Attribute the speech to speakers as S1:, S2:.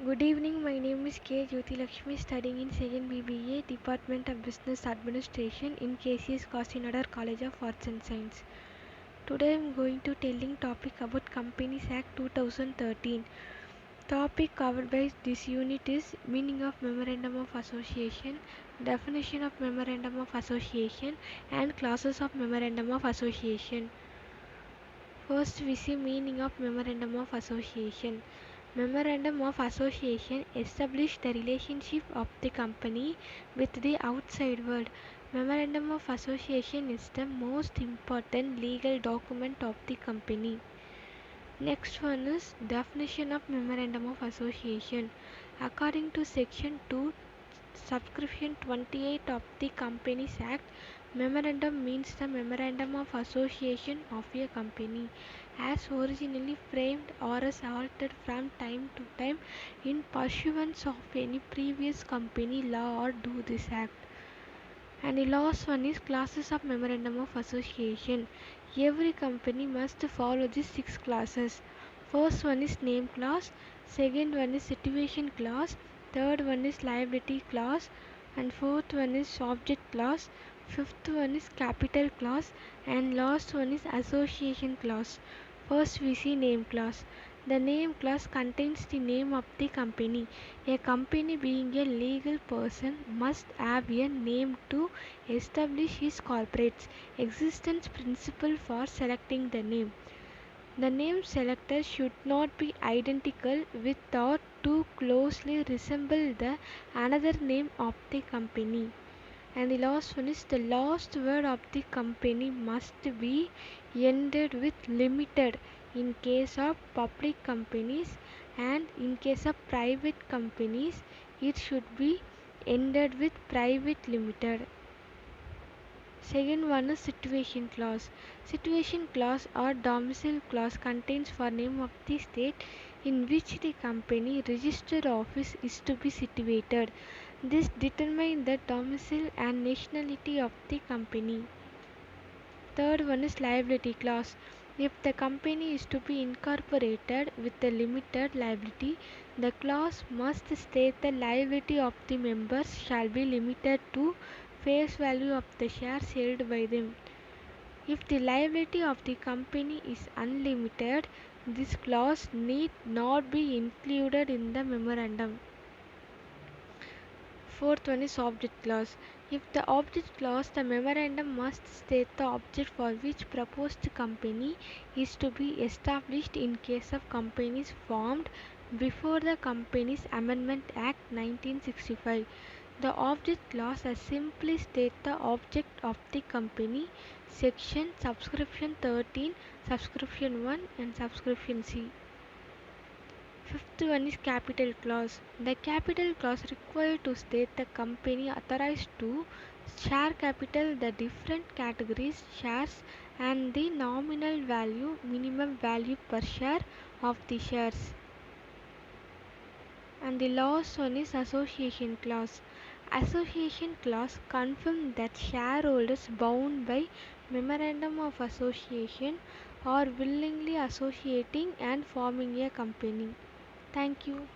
S1: Good evening, my name is K. Jyoti Lakshmi, studying in 2nd BBA, Department of Business Administration in KCS Kasinagar College of Arts and Science. Today I am going to telling topic about Companies Act 2013. Topic covered by this unit is meaning of Memorandum of Association, definition of Memorandum of Association and classes of Memorandum of Association. First we see meaning of Memorandum of Association. Memorandum of Association established the relationship of the company with the outside world. Memorandum of Association is the most important legal document of the company. Next one is definition of Memorandum of Association. According to Section 2, Subscription 28 of the Companies Act, memorandum means the memorandum of association of a company as originally framed or as altered from time to time in pursuance of any previous company law or do this act. And the last one is classes of memorandum of association. Every company must follow these 6 classes. First one is name clause, second one is situation clause, third one is liability clause, and fourth one is object clause, fifth one is capital clause, and last one is association clause. First we see name clause. The name clause contains the name of the company. A company being a legal person must have a name to establish his corporate's existence principle for selecting the name. The name selected should not be identical with or too closely resemble the another name of the company. And the last one is the last word of the company must be ended with limited in case of public companies, and in case of private companies it should be ended with private limited. Second one is situation clause. Situation clause or domicile clause contains for name of the state in which the company registered office is to be situated. This determines the domicile and nationality of the company. Third one is liability clause. If the company is to be incorporated with a limited liability, the clause must state the liability of the members shall be limited to face value of the shares held by them. If the liability of the company is unlimited, this clause need not be included in the memorandum. Fourth one is object clause. If the object clause, the memorandum must state the object for which proposed company is to be established in case of companies formed before the Companies Amendment Act 1965. The object clause simply state the object of the company. Section Subscription 13, Subscription 1 and Subscription C. Fifth one is capital clause. The capital clause required to state the company authorized to share capital, the different categories shares, and the nominal value, minimum value per share of the shares. And the last one is association clause. Association clause confirms that shareholders bound by memorandum of association are willingly associating and forming a company. Thank you.